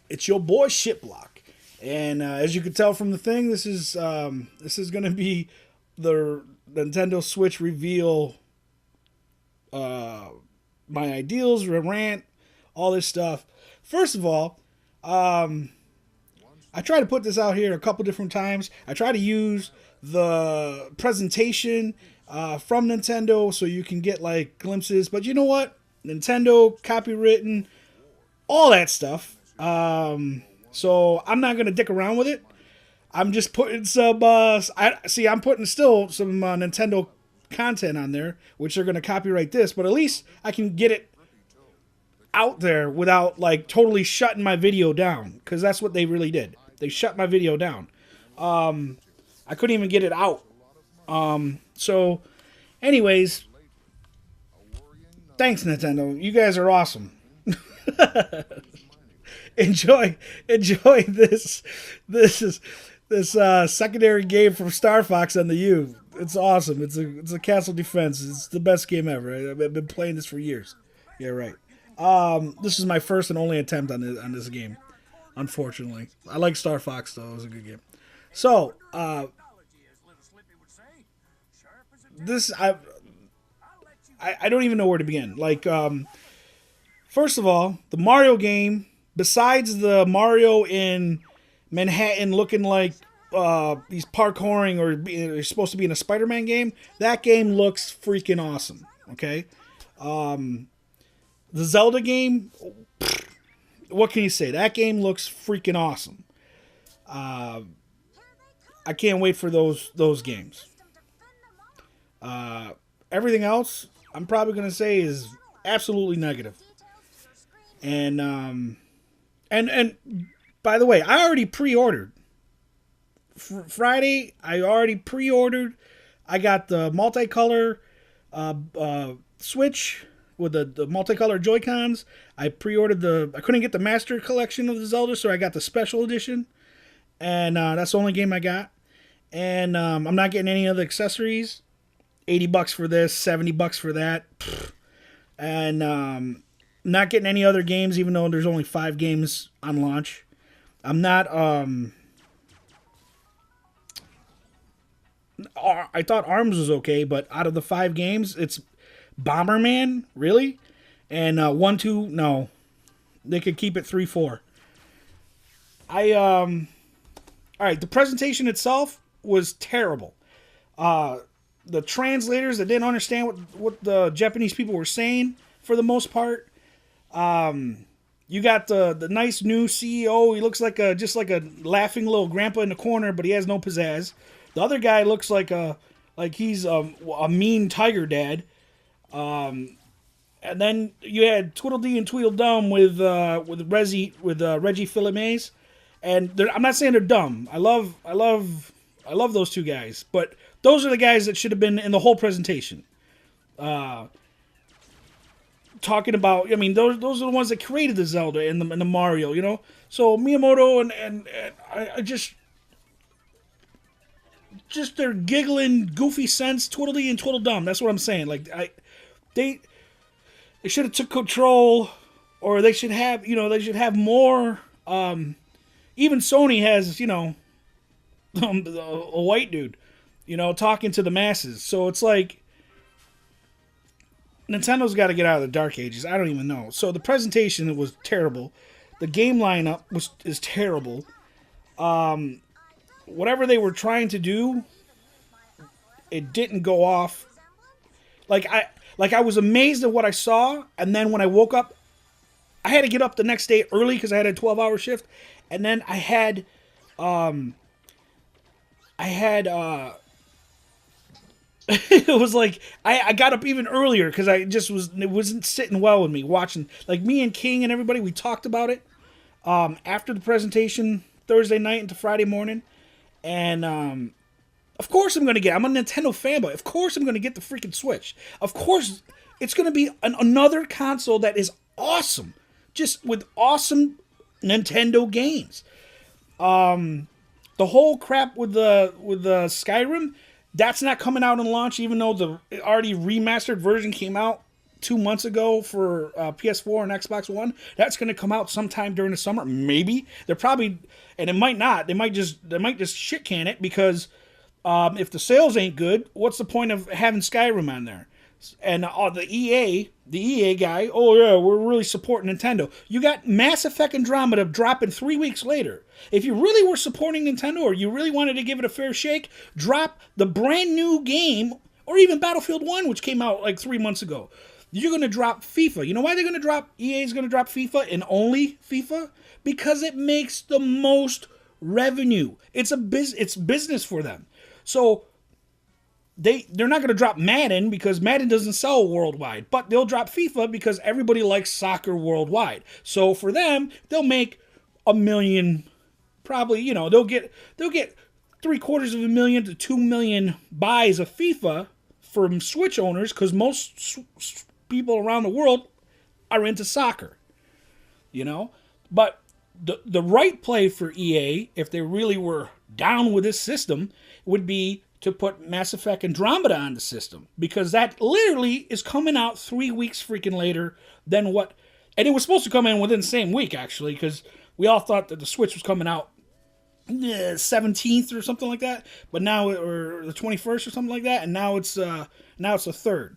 It's your boy SH-TBLOCK, and as you can tell from the thing, this is going to be the Nintendo Switch reveal. My ideals, rant, all this stuff. First of all, I try to put this out here a couple different times. I try to use the presentation from Nintendo so you can get like glimpses. But you know what? Nintendo, copywritten, all that stuff. So I'm not gonna dick around with it. I'm just putting some. I'm putting still some Nintendo content on there, which are gonna copyright this. But at least I can get it out there without like totally shutting my video down, because that's what they really did. They shut my video down. I couldn't even get it out. So, anyways, thanks Nintendo. You guys are awesome. enjoy this secondary game from Star Fox on the U. It's awesome. It's a castle defense. It's the best game ever. I've been playing this for years. Yeah, right. This is my first and only attempt on this game. Unfortunately, I like Star Fox though. It was a good game. So, this I don't even know where to begin. Like, first of all, the Mario game. Besides the Mario in Manhattan looking like he's parkouring or he's supposed to be in a Spider-Man game, that game looks freaking awesome. Okay, the Zelda game. What can you say? That game looks freaking awesome. I can't wait for those games. Everything else, I'm probably gonna say is absolutely negative. And by the way, I already pre-ordered. Friday, I already pre-ordered. I got the multicolor Switch with the multicolor Joy-Cons. I pre-ordered I couldn't get the Master Collection of the Zelda, so I got the Special Edition. And that's the only game I got. And I'm not getting any other accessories. $80 for this, $70 for that. And not getting any other games, even though there's only 5 games on launch. I'm not... I thought ARMS was okay, but out of the 5 games, it's Bomberman, really? And 1, 2, no. They could keep it 3, 4. Alright, the presentation itself was terrible. The translators that didn't understand what the Japanese people were saying, for the most part. You got the nice new CEO. He looks like just like a laughing little grandpa in the corner, but he has no pizzazz. The other guy looks like he's a mean tiger dad. And then you had Tweedledee and Tweedledum with Reggie Fils-Aimé. And I'm not saying they're dumb. I love those two guys, but those are the guys that should have been in the whole presentation. Talking about, I mean, those are the ones that created the Zelda and the Mario, you know. So Miyamoto and I just their giggling, goofy sense, Tweedledee and Tweedledum. That's what I'm saying. Like they should have took control, or they should have more. Even Sony has, a white dude, talking to the masses. So it's like Nintendo's got to get out of the dark ages. I don't even know. So the presentation was terrible. The game lineup is terrible. Whatever they were trying to do, it didn't go off. Like I was amazed at what I saw, and then when I woke up, I had to get up the next day early because I had a 12-hour shift, and then I had it was like I got up even earlier because it wasn't sitting well with me watching. Like me and King and everybody, we talked about it after the presentation Thursday night into Friday morning, and of course I'm a Nintendo fanboy. Of course I'm gonna get the freaking Switch. Of course it's gonna be another console that is awesome, just with awesome Nintendo games. The whole crap with the Skyrim, that's not coming out in launch, even though the already remastered version came out 2 months ago for PS4 and Xbox One. That's going to come out sometime during the summer. Maybe they're probably, and it might not. They might just shit can it because if the sales ain't good, what's the point of having Skyrim on there? And the EA guy, oh yeah, we're really supporting Nintendo. You got Mass Effect Andromeda dropping 3 weeks later. If you really were supporting Nintendo or you really wanted to give it a fair shake, drop the brand new game, or even Battlefield 1, which came out like 3 months ago. You're going to drop FIFA. You know why they're going to drop, EA is going to drop FIFA and only FIFA? Because it makes the most revenue. It's business for them. So they're not going to drop Madden because Madden doesn't sell worldwide, but they'll drop FIFA because everybody likes soccer worldwide. So for them, they'll make $1 million, probably, you know, they'll get $750,000 to $2 million buys of FIFA from Switch owners because most people around the world are into soccer, you know. But the right play for EA, if they really were down with this system, would be to put Mass Effect Andromeda on the system, because that literally is coming out 3 weeks freaking later than what, and it was supposed to come in within the same week actually, because we all thought that the Switch was coming out 17th or something like that, but now, or the 21st or something like that, and now it's the 3rd.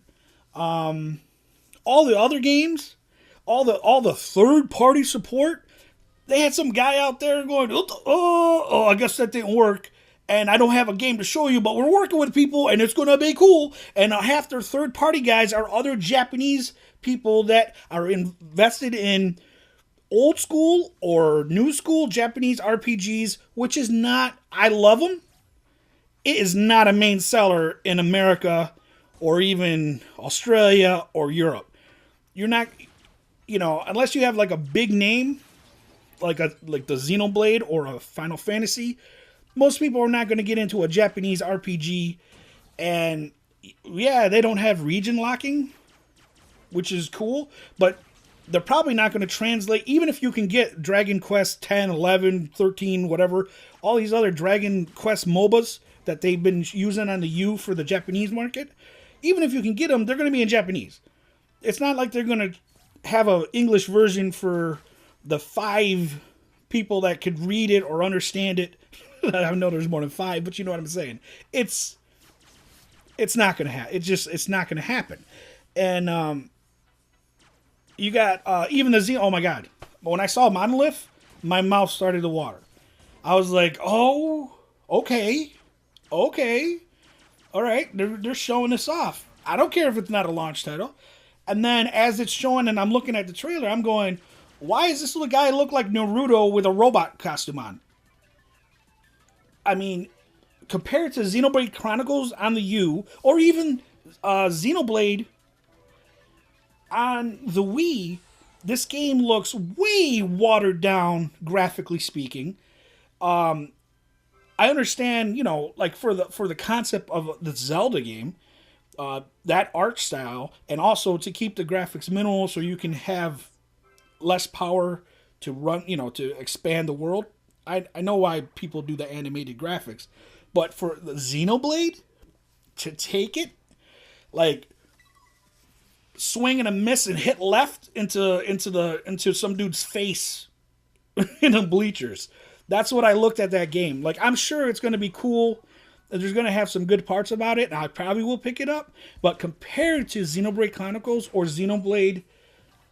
All the other games, all the third party support, they had some guy out there going, oh, I guess that didn't work. And I don't have a game to show you, but we're working with people, and it's going to be cool. And half their third-party guys are other Japanese people that are invested in old school or new school Japanese RPGs, which is not, I love them. It is not a main seller in America or even Australia or Europe. You're not, you know, unless you have like a big name, like the Xenoblade or a Final Fantasy, most people are not going to get into a Japanese RPG. And yeah, they don't have region locking, which is cool, but they're probably not going to translate, even if you can get Dragon Quest 10, 11, 13, whatever, all these other Dragon Quest MOBAs that they've been using on the U for the Japanese market. Even if you can get them, they're going to be in Japanese. It's not like they're going to have an English version for the 5 people that could read it or understand it. I know there's more than 5, but you know what I'm saying. It's not going to happen. It's not going to happen. And you got even the oh my god. When I saw Monolith, my mouth started to water. I was like, oh, okay. All right, they're showing this off. I don't care if it's not a launch title. And then as it's showing and I'm looking at the trailer, I'm going, why does this little guy look like Naruto with a robot costume on? I mean, compared to Xenoblade Chronicles on the U, or even Xenoblade on the Wii, this game looks way watered down, graphically speaking. I understand, you know, like for the concept of the Zelda game, that art style, and also to keep the graphics minimal so you can have less power to run, you know, to expand the world. I know why people do the animated graphics, but for the Xenoblade to take it, like swing and a miss and hit left into some dude's face in the bleachers. That's what I looked at that game. Like, I'm sure it's going to be cool. There's going to have some good parts about it, and I probably will pick it up. But compared to Xenoblade Chronicles or Xenoblade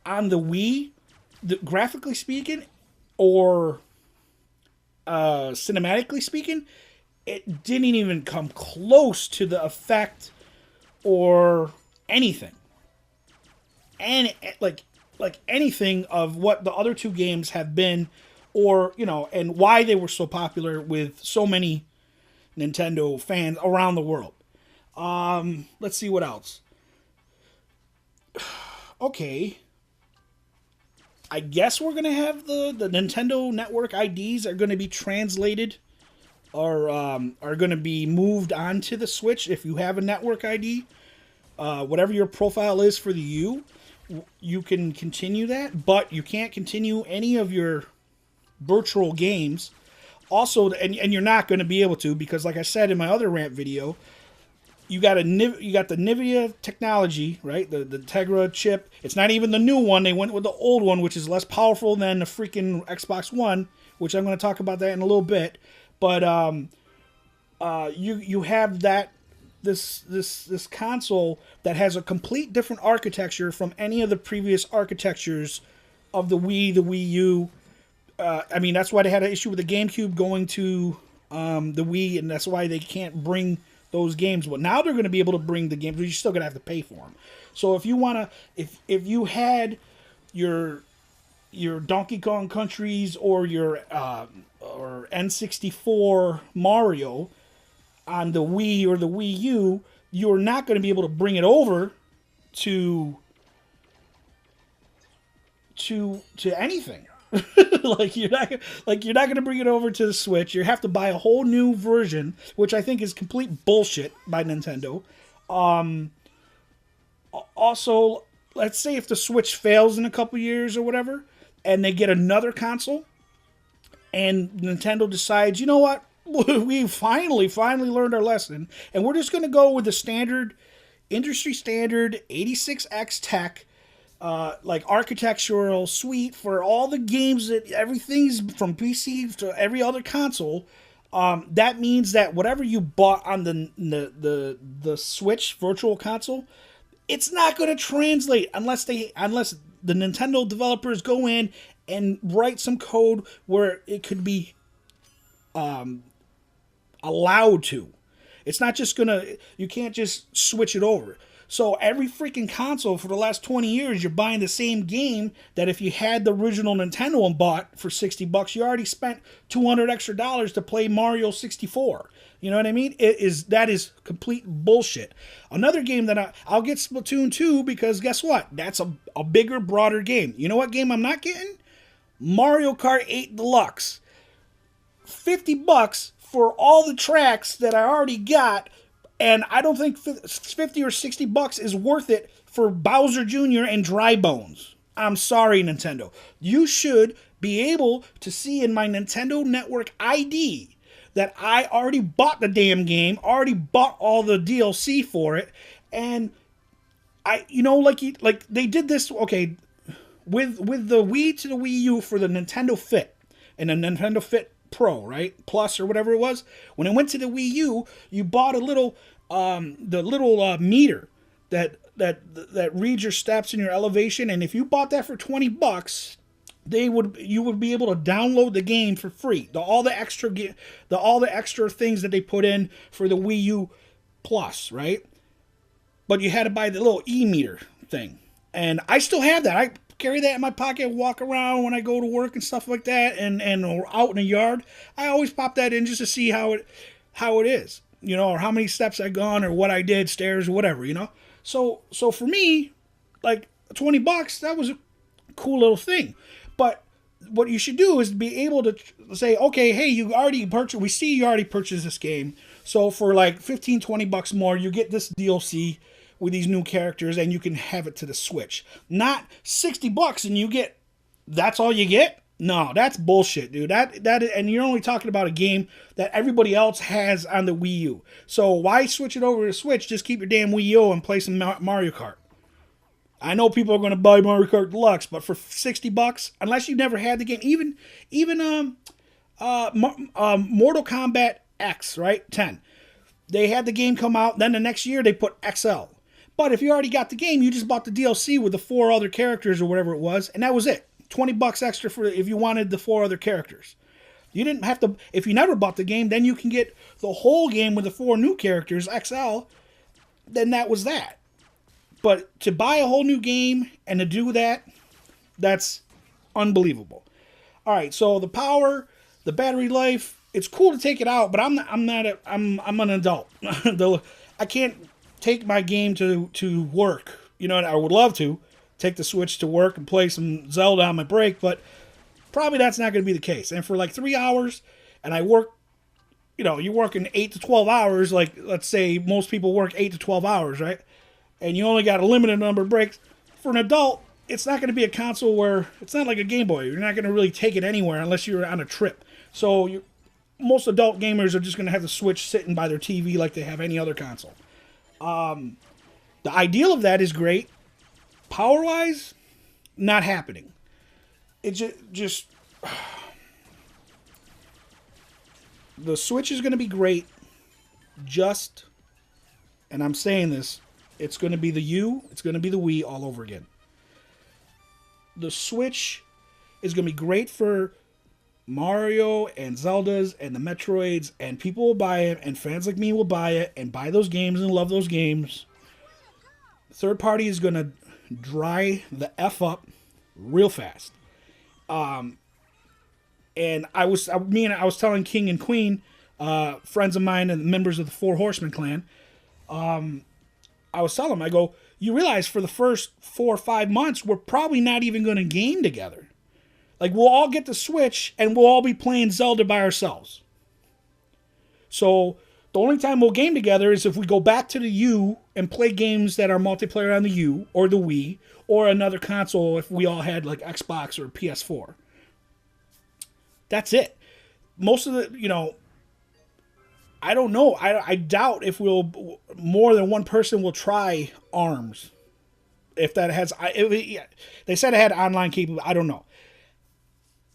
on the Wii, graphically speaking, or cinematically speaking, it didn't even come close to the effect or anything. And like anything of what the other two games have been, or, you know, and why they were so popular with so many Nintendo fans around the world. Let's see what else. Okay. I guess we're going to have the Nintendo Network IDs are going to be translated or are going to be moved onto the Switch if you have a Network ID. Whatever your profile is for the U, you can continue that, but you can't continue any of your virtual games. Also, and you're not going to be able to, because like I said in my other Rant video, you got the Nvidia technology, right? The Tegra chip. It's not even the new one. They went with the old one, which is less powerful than the freaking Xbox One, which I'm going to talk about that in a little bit. But you have this console that has a complete different architecture from any of the previous architectures of the Wii, the Wii U. I mean, that's why they had an issue with the GameCube going to the Wii, and that's why they can't bring those games. But now they're going to be able to bring the games, but you're still going to have to pay for them. So if you want to, if you had your Donkey Kong Countries or your or N64 Mario on the Wii or the Wii U, you're not going to be able to bring it over to anything. like you're not going to bring it over to the Switch. You have to buy a whole new version, which I think is complete bullshit by Nintendo. Also, let's say if the Switch fails in a couple years or whatever, and they get another console, and Nintendo decides, you know what, we finally learned our lesson, and we're just going to go with the standard, industry standard 86X tech, like architectural suite for all the games, that everything's from PC to every other console. That means that whatever you bought on the Switch Virtual Console, it's not going to translate unless the Nintendo developers go in and write some code where it could be allowed to. It's not just you can't just switch it over. So every freaking console for the last 20 years, you're buying the same game that if you had the original Nintendo and bought for $60, you already spent $200 extra to play Mario 64. You know what I mean? That is complete bullshit. Another game that I'll get Splatoon 2, because guess what? That's a bigger, broader game. You know what game I'm not getting? Mario Kart 8 Deluxe. $50 for all the tracks that I already got. And I don't think $50 or $60 is worth it for Bowser Jr. and Dry Bones. I'm sorry, Nintendo. You should be able to see in my Nintendo Network ID that I already bought the damn game, already bought all the DLC for it, and like they did this, okay, with the Wii to the Wii U for the Nintendo Fit and the Nintendo Fit Pro, right? Plus or whatever it was. When it went to the Wii U, you bought the little meter that reads your steps and your elevation, and if you bought that for $20, you would be able to download the game for free. All the extra things that they put in for the Wii U Plus, right? But you had to buy the little e-meter thing, and I still have that. I carry that in my pocket, walk around when I go to work and stuff like that, and out in the yard. I always pop that in just to see how it is, you know, or how many steps I gone or what I did, stairs or whatever, you know. So for me, like $20, that was a cool little thing. But what you should do is be able to say, okay, hey, we see you already purchased this game. So for like $15-20 more, you get this DLC with these new characters, and you can have it to the Switch. Not $60 and that's all you get? No, that's bullshit, dude. And you're only talking about a game that everybody else has on the Wii U. So why switch it over to Switch? Just keep your damn Wii U and play some Mario Kart. I know people are going to buy Mario Kart Deluxe, but for $60, unless you never had the game, even Mortal Kombat X, right? 10. They had the game come out, then the next year they put XL. But if you already got the game, you just bought the DLC with the 4 other characters or whatever it was, and that was it. $20 extra for if you wanted the 4 other characters. You didn't have to. If you never bought the game, then you can get the whole game with the 4 new characters XL. Then that was that. But to buy a whole new game and to do that, that's unbelievable. All right, so the power, the battery life, it's cool to take it out, but I'm an adult. I can't take my game to work. You know, I would love to take the Switch to work and play some Zelda on my break, but probably that's not going to be the case. And for like 3 hours, and I work, you know, you're working 8 to 12 hours, like let's say most people work 8 to 12 hours, right? And you only got a limited number of breaks. For an adult, it's not going to be a console where, it's not like a Game Boy. You're not going to really take it anywhere unless you're on a trip. So most adult gamers are just going to have the Switch sitting by their TV like they have any other console. The ideal of that is great. Power wise, not happening. It just the Switch is going to be great. Just, and I'm saying this, it's going to be the U, it's going to be the Wii all over again. The Switch is going to be great for Mario and Zeldas and the Metroids, and people will buy it, and fans like me will buy it and buy those games and love those games. Third party is going to dry the F up real fast. And I was telling King and Queen, friends of mine and members of the Four Horsemen clan, I was telling them, I go, you realize for the first 4 or 5 months, we're probably not even going to game together. Like, we'll all get the Switch, and we'll all be playing Zelda by ourselves. So, the only time we'll game together is if we go back to the U and play games that are multiplayer on the U, or the Wii, or another console if we all had, like, Xbox or PS4. That's it. Most of the, I don't know. I doubt if more than one person will try ARMS. If that has, they said it had online capability. I don't know.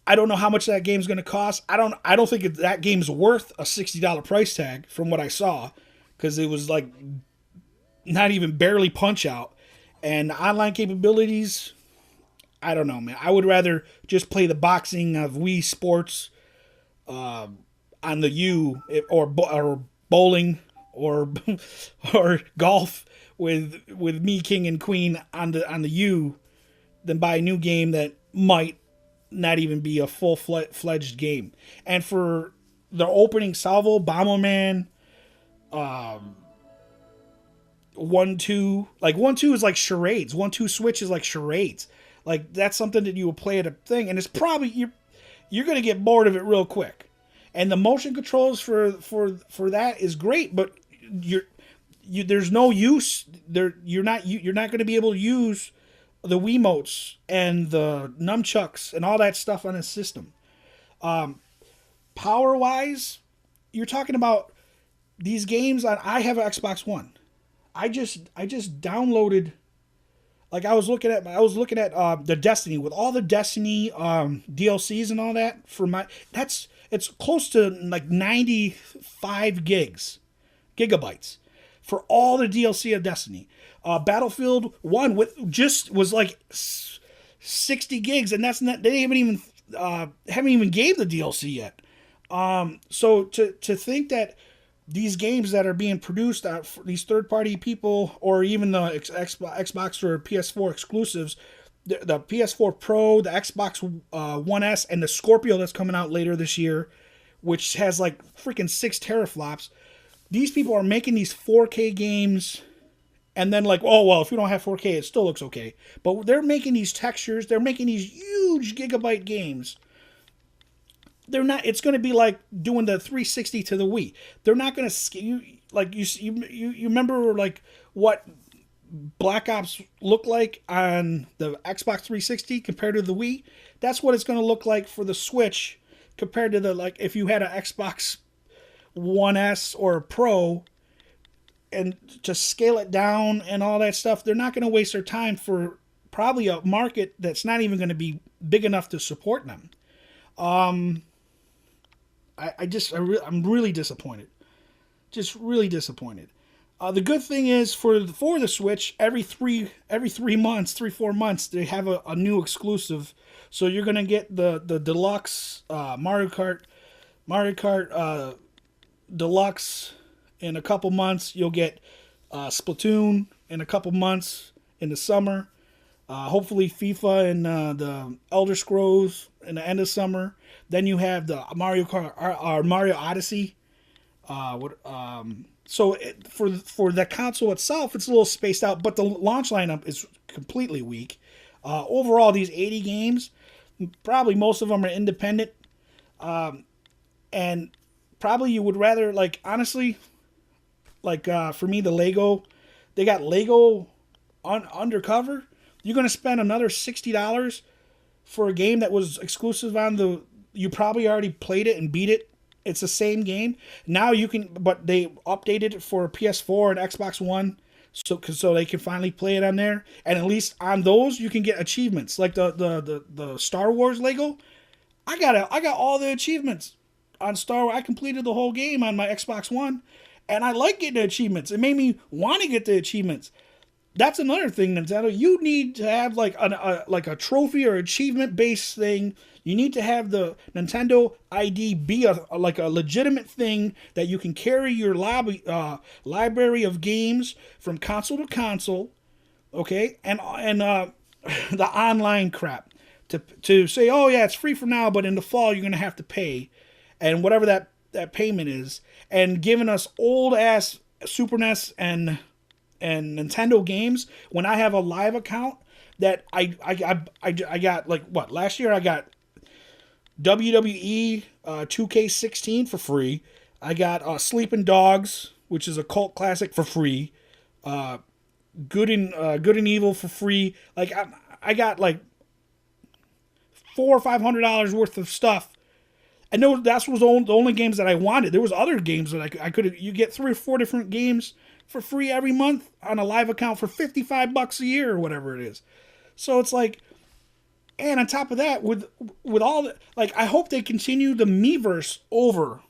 I don't know how much that game's going to cost. I don't think that game's worth a $60 price tag from what I saw, because it was like not even barely Punch Out, and the online capabilities, I don't know, man. I would rather just play the boxing of Wii Sports on the U, or bowling or golf with me, King and Queen on the U, than buy a new game that might not even be a full-fledged game. And for the opening salvo, Bomberman, 1-2, like 1-2 is like charades. 1-2 Switch is like charades. Like, that's something that you will play at a thing, and it's probably you're going to get bored of it real quick. And the motion controls for that is great, but there's no use there. You're not going to be able to use the Wiimotes and the nunchucks and all that stuff on a system. Power wise, you're talking about these games on. I have an Xbox One. I just downloaded. Like, I was looking at the Destiny, with all the Destiny DLCs and all that it's close to like 95 gigabytes for all the DLC of Destiny. Battlefield 1 was like 60 gigs, and that's not, they haven't even gave the DLC yet. So to think that these games that are being produced out for these third-party people, or even the Xbox or PS4 exclusives, the PS4 Pro, the Xbox One S, and the Scorpio that's coming out later this year, which has like freaking 6 teraflops. These people are making these 4K games, and then like, oh, well, if you don't have 4K, it still looks okay. But they're making these textures, they're making these huge gigabyte games. They're not. It's going to be like doing the 360 to the Wii. They're not going to you remember like what Black Ops looked like on the Xbox 360 compared to the Wii. That's what it's going to look like for the Switch compared to the, like, if you had an Xbox One S or a Pro, and to scale it down and all that stuff. They're not going to waste their time for probably a market that's not even going to be big enough to support them. I'm really disappointed. Just really disappointed. The good thing is for the Switch, every 4 months, they have a new exclusive. So you're gonna get the deluxe Mario Kart Deluxe in a couple months. You'll get Splatoon in a couple months in the summer. Hopefully FIFA and the Elder Scrolls in the end of summer. Then you have the Mario Odyssey. So for the console itself, it's a little spaced out, but the launch lineup is completely weak. Overall, these 80 games, probably most of them are independent. And probably you would rather, like, honestly, like for me, the Lego, they got Lego Undercover. You're going to spend another $60 for a game that was exclusive on the... You probably already played it and beat it It's the same game. Now you can, but they updated it for PS4 and Xbox One, so they can finally play it on there. And at least on those, you can get achievements like the Star Wars Lego. I got all the achievements on Star Wars. I completed the whole game on my Xbox One, and I like getting the achievements. It made me want to get the achievements. That's another thing, Nintendo. You need to have like a trophy or achievement based thing. You need to have the Nintendo ID be like a legitimate thing that you can carry your library of games from console to console, okay? And the online crap to say, oh yeah, it's free for now, but in the fall you're gonna have to pay, and whatever that payment is, and giving us old ass Super NES and Nintendo games when I have a live account that I got, like, what, last year I got WWE 2K16 for free. I got Sleeping Dogs, which is a cult classic, for free. Good and Evil for free. Like I got like $400 or $500 worth of stuff. And that was the only games that I wanted. There was other games that I could. You get 3 or 4 different games for free every month on a live account for $55 a year or whatever it is. So it's like, and on top of that, with all the, like, I hope they continue the Miiverse over,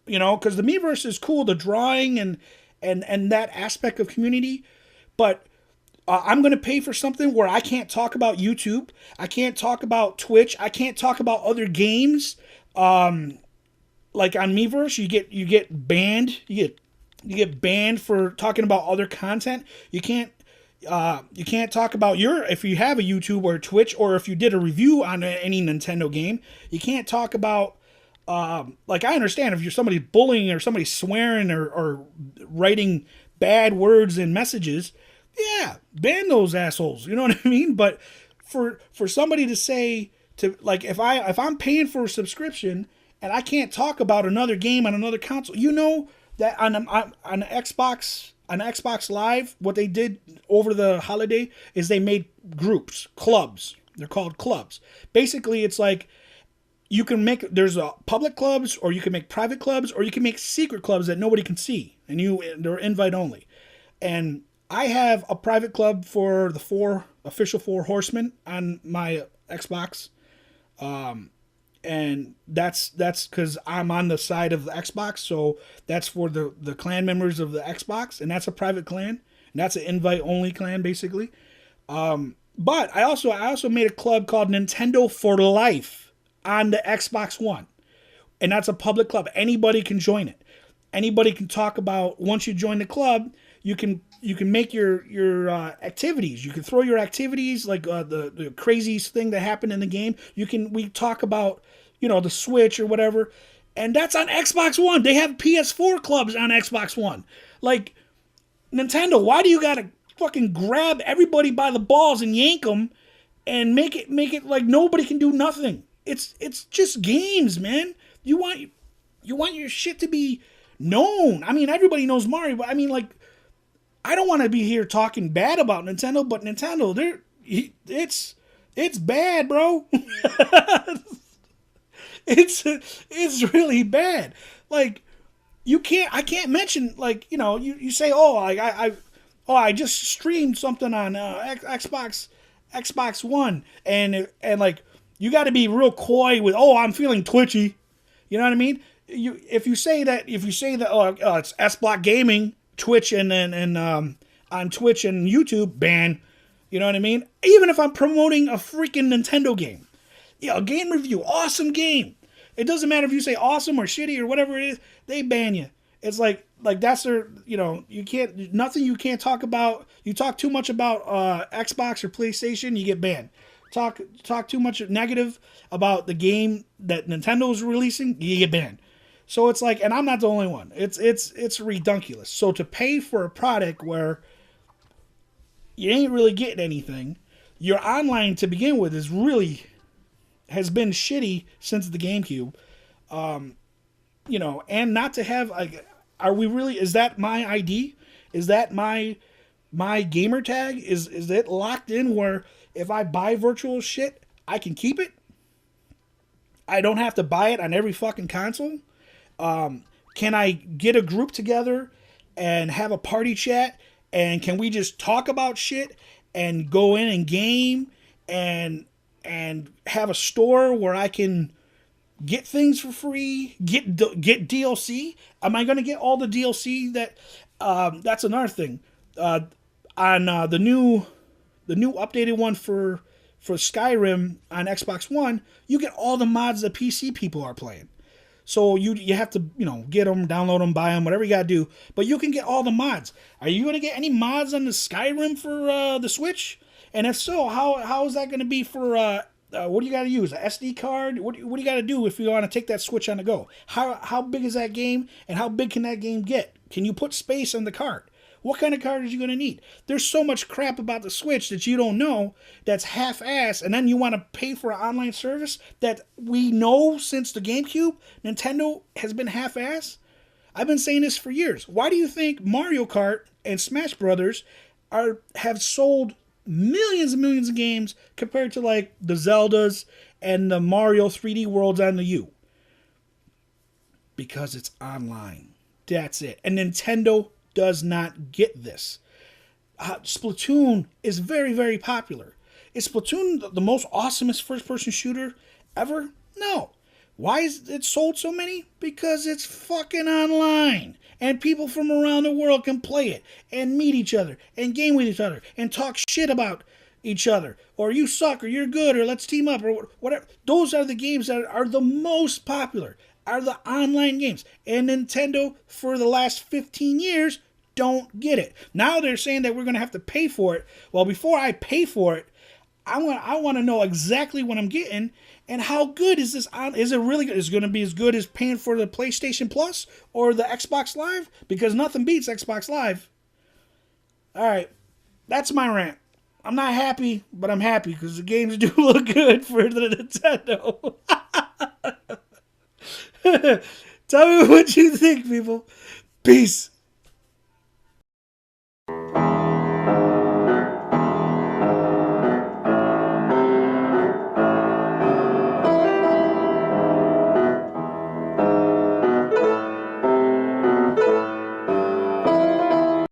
because the Miiverse is cool, the drawing and that aspect of community, but I'm going to pay for something where I can't talk about YouTube, I can't talk about Twitch, I can't talk about other games. Like on Miiverse, you get banned, you get banned for talking about other content. You can't talk about if you have a YouTube or Twitch, or if you did a review on any Nintendo game, you can't talk about, like, I understand if you're somebody bullying or somebody swearing or writing bad words in messages, yeah, ban those assholes, you know what I mean? But for somebody to say, to, like, if I'm paying for a subscription and I can't talk about another game on another console, that on Xbox Live, what they did over the holiday is they made groups, clubs. They're called clubs. Basically, it's like there's public clubs, or you can make private clubs, or you can make secret clubs that nobody can see, and they're invite only. And I have a private club for the official 4 Horsemen on my Xbox. And that's because I'm on the side of the Xbox, so that's for the clan members of the Xbox, and that's a private clan, and that's an invite-only clan, basically. But I also made a club called Nintendo for Life on the Xbox One, and that's a public club. Anybody can join it. Anybody can talk about, once you join the club, you can make your activities. You can throw your activities, like the craziest thing that happened in the game. We talk about, the Switch or whatever, and that's on Xbox One. They have PS4 clubs on Xbox One. Like, Nintendo, why do you gotta fucking grab everybody by the balls and yank them and make it like nobody can do nothing? It's just games, man. You want your shit to be known. I mean, everybody knows Mario, but I mean, like, I don't want to be here talking bad about Nintendo, but Nintendo, it's bad, bro. It's really bad. Like, I can't mention, like, you say, oh, I just streamed something on Xbox One, and like, you got to be real coy with, oh, I'm feeling twitchy. You know what I mean? If you say that, oh, it's SBLOCKgaming, Twitch and on Twitch and YouTube, ban. You know what I mean? Even if I'm promoting a freaking Nintendo game, a game review, awesome game. It doesn't matter if you say awesome or shitty or whatever it is, they ban you. It's like that's their, you can't talk about. You talk too much about Xbox or PlayStation, you get banned. Talk too much negative about the game that Nintendo's releasing, you get banned. So it's like, and I'm not the only one. It's redunculous. So to pay for a product where you ain't really getting anything, your online to begin with has been shitty since the GameCube, and not to have, like, is that my ID? Is that my gamer tag? Is it locked in where if I buy virtual shit, I can keep it? I don't have to buy it on every fucking console. Can I get a group together and have a party chat? And can we just talk about shit and go in and game and have a store where I can get things for free, get DLC? Am I going to get all the DLC that? That's another thing. On the new updated one for Skyrim on Xbox One, you get all the mods that PC people are playing. So you have to, get them, download them, buy them, whatever you got to do. But you can get all the mods. Are you going to get any mods on the Skyrim for the Switch? And if so, how is that going to be for, what do you got to use? An SD card? What do you got to do if you want to take that Switch on the go? How big is that game? And how big can that game get? Can you put space on the card? What kind of card are you going to need? There's so much crap about the Switch that you don't know that's half-assed, and then you want to pay for an online service that we know since the GameCube, Nintendo has been half-assed? I've been saying this for years. Why do you think Mario Kart and Smash Brothers have sold millions and millions of games compared to like the Zeldas and the Mario 3D Worlds on the U? Because it's online. That's it. And Nintendo does not get this. Splatoon is very, very popular. Is Splatoon the most awesomest first-person shooter ever? No. Why is it sold so many? Because it's fucking online. And people from around the world can play it and meet each other and game with each other and talk shit about each other. Or you suck, or you're good, or let's team up, or whatever. Those are the games that are the most popular, are the online games. And Nintendo, for the last 15 years, don't get it. Now they're saying that we're going to have to pay for it. Well, before I pay for it, I want to know exactly what I'm getting and how good is this on. Is it really good? Is it going to be as good as paying for the PlayStation Plus or the Xbox Live? Because nothing beats Xbox Live. All right, that's my rant. I'm not happy, but I'm happy because the games do look good for the Nintendo. Tell me what you think, people. Peace.